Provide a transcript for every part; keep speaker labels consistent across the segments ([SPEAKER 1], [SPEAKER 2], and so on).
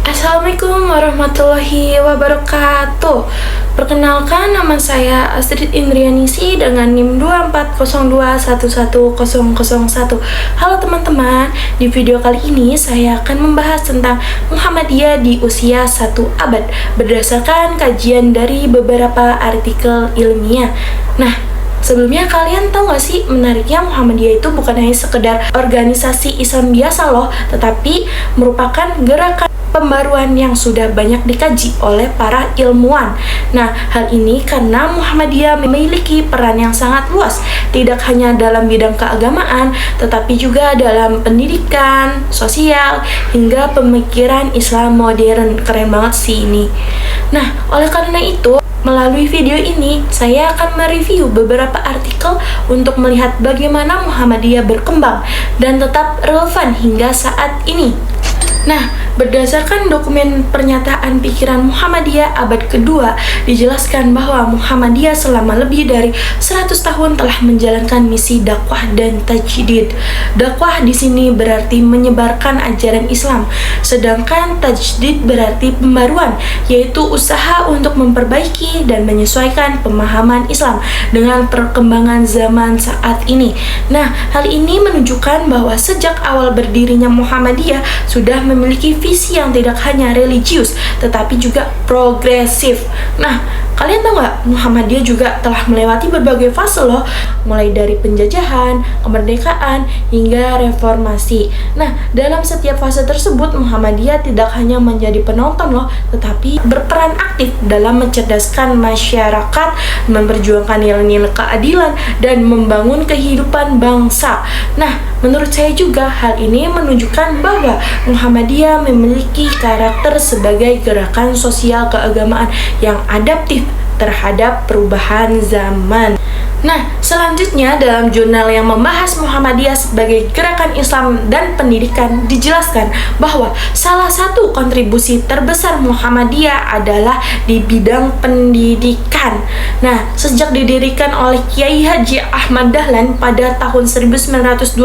[SPEAKER 1] Assalamualaikum warahmatullahi wabarakatuh. Perkenalkan, nama saya Astrid Indrianisi dengan NIM 2402111001. Halo teman-teman, di video kali ini saya akan membahas tentang Muhammadiyah di usia 1 abad berdasarkan kajian dari beberapa artikel ilmiah. Nah, sebelumnya kalian tahu gak sih, menariknya Muhammadiyah itu bukan hanya sekedar organisasi Islam biasa loh, tetapi merupakan gerakan pembaruan yang sudah banyak dikaji oleh para ilmuwan. Nah, hal ini karena Muhammadiyah memiliki peran yang sangat luas, tidak hanya dalam bidang keagamaan, tetapi juga dalam pendidikan, sosial, hingga pemikiran Islam modern. Keren banget sih ini. Nah, oleh karena itu, melalui video ini, saya akan mereview beberapa artikel untuk melihat bagaimana Muhammadiyah berkembang dan tetap relevan hingga saat ini. Nah, berdasarkan dokumen pernyataan pikiran Muhammadiyah abad kedua, dijelaskan bahwa Muhammadiyah selama lebih dari 100 tahun telah menjalankan misi dakwah dan tajdid. Dakwah di sini berarti menyebarkan ajaran Islam, sedangkan tajdid berarti pembaruan, yaitu usaha untuk memperbaiki dan menyesuaikan pemahaman Islam dengan perkembangan zaman saat ini. Nah, hal ini menunjukkan bahwa sejak awal berdirinya Muhammadiyah sudah memiliki visi yang tidak hanya religius tetapi juga progresif. Nah, kalian tahu nggak, Muhammadiyah juga telah melewati berbagai fase loh, mulai dari penjajahan, kemerdekaan, hingga reformasi. Nah, dalam setiap fase tersebut Muhammadiyah tidak hanya menjadi penonton loh, tetapi berperan aktif dalam mencerdaskan masyarakat, memperjuangkan nilai-nilai keadilan, dan membangun kehidupan bangsa. Nah, menurut saya juga hal ini menunjukkan bahwa Muhammadiyah memiliki karakter sebagai gerakan sosial keagamaan yang adaptif terhadap perubahan zaman. Nah, selanjutnya dalam jurnal yang membahas Muhammadiyah sebagai gerakan Islam dan pendidikan, dijelaskan bahwa salah satu kontribusi terbesar Muhammadiyah adalah di bidang pendidikan. Nah, sejak didirikan oleh Kiai Haji Ahmad Dahlan pada tahun 1912,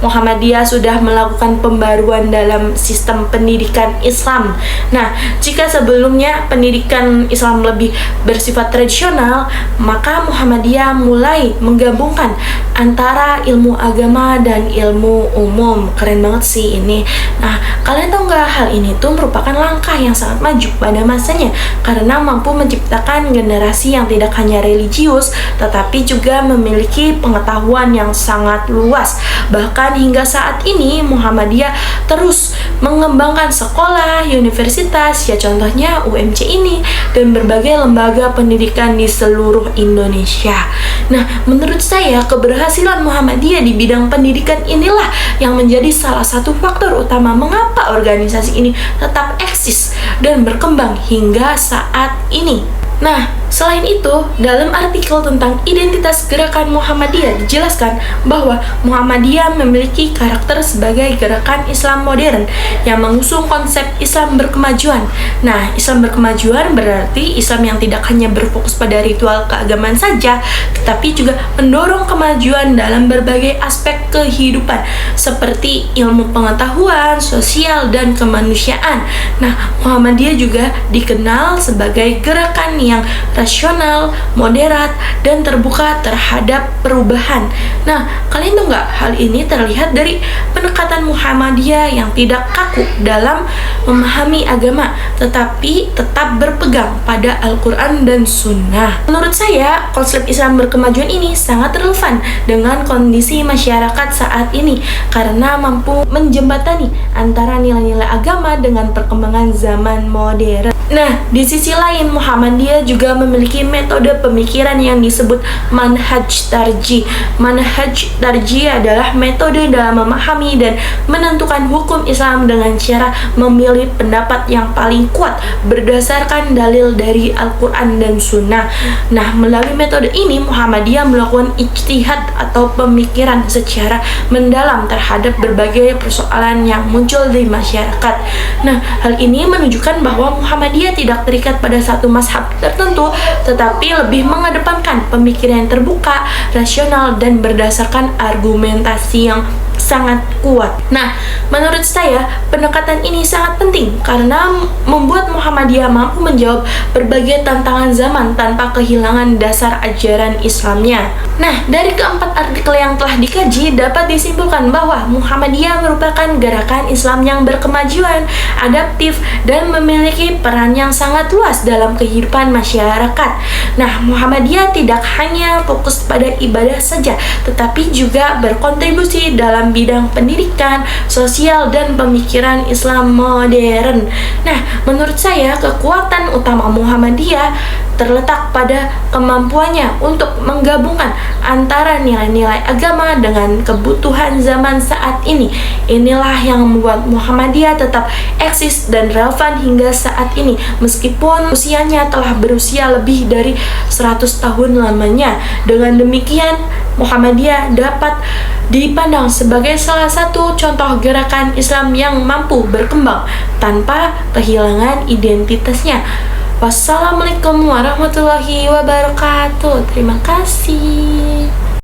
[SPEAKER 1] Muhammadiyah sudah melakukan pembaruan dalam sistem pendidikan Islam. Nah, jika sebelumnya pendidikan Islam lebih bersifat tradisional, maka Muhammadiyah mulai menggabungkan antara ilmu agama dan ilmu umum. Keren banget sih ini. Nah, kalian tahu nggak, hal ini tuh merupakan langkah yang sangat maju pada masanya karena mampu menciptakan generasi yang tidak hanya religius tetapi juga memiliki pengetahuan yang sangat luas. Bahkan hingga saat ini Muhammadiyah terus mengembangkan sekolah, universitas, ya contohnya UMC ini, dan berbagai lembaga pendidikan di seluruh Indonesia. Nah, menurut saya keberhasilan Muhammadiyah di bidang pendidikan inilah yang menjadi salah satu faktor utama mengapa organisasi ini tetap eksis dan berkembang hingga saat ini. Nah, selain itu, dalam artikel tentang identitas gerakan Muhammadiyah dijelaskan bahwa Muhammadiyah memiliki karakter sebagai gerakan Islam modern yang mengusung konsep Islam berkemajuan. Nah, Islam berkemajuan berarti Islam yang tidak hanya berfokus pada ritual keagamaan saja, tetapi juga mendorong kemajuan dalam berbagai aspek kehidupan seperti ilmu pengetahuan, sosial, dan kemanusiaan. Nah, Muhammadiyah juga dikenal sebagai gerakan yang rasional, moderat, dan terbuka terhadap perubahan. Nah, kalian tahu nggak, hal ini terlihat dari pendekatan Muhammadiyah yang tidak kaku dalam memahami agama, tetapi tetap berpegang pada Al-Quran dan Sunnah. Menurut saya, konsep Islam berkemajuan ini sangat relevan dengan kondisi masyarakat saat ini karena mampu menjembatani antara nilai-nilai agama dengan perkembangan zaman modern. Nah, di sisi lain Muhammadiyah juga memiliki metode pemikiran yang disebut manhaj tarjih. Manhaj tarjih adalah metode dalam memahami dan menentukan hukum Islam dengan cara memilih pendapat yang paling kuat berdasarkan dalil dari Al-Quran dan Sunnah. Nah, melalui metode ini Muhammadiyah melakukan ijtihad atau pemikiran secara mendalam terhadap berbagai persoalan yang muncul di masyarakat. Nah, hal ini menunjukkan bahwa Muhammadiyah tidak terikat pada satu mazhab tertentu, tetapi lebih mengedepankan pemikiran yang terbuka, rasional, dan berdasarkan argumentasi yang sangat kuat. Nah, menurut saya pendekatan ini sangat penting karena membuat Muhammadiyah mampu menjawab berbagai tantangan zaman tanpa kehilangan dasar ajaran Islamnya. Nah, dari keempat artikel yang telah dikaji dapat disimpulkan bahwa Muhammadiyah merupakan gerakan Islam yang berkemajuan, adaptif, dan memiliki peran yang sangat luas dalam kehidupan masyarakat. Nah, Muhammadiyah tidak hanya fokus pada ibadah saja, tetapi juga berkontribusi dalam bidang pendidikan, sosial, dan pemikiran Islam modern. Nah, menurut saya kekuatan utama Muhammadiyah terletak pada kemampuannya untuk menggabungkan antara nilai-nilai agama dengan kebutuhan zaman saat ini. Inilah yang membuat Muhammadiyah tetap eksis dan relevan hingga saat ini meskipun usianya telah berusia lebih dari 100 tahun lamanya. Dengan demikian, Muhammadiyah dapat dipandang sebagai salah satu contoh gerakan Islam yang mampu berkembang tanpa kehilangan identitasnya. Wassalamualaikum warahmatullahi wabarakatuh. Terima kasih.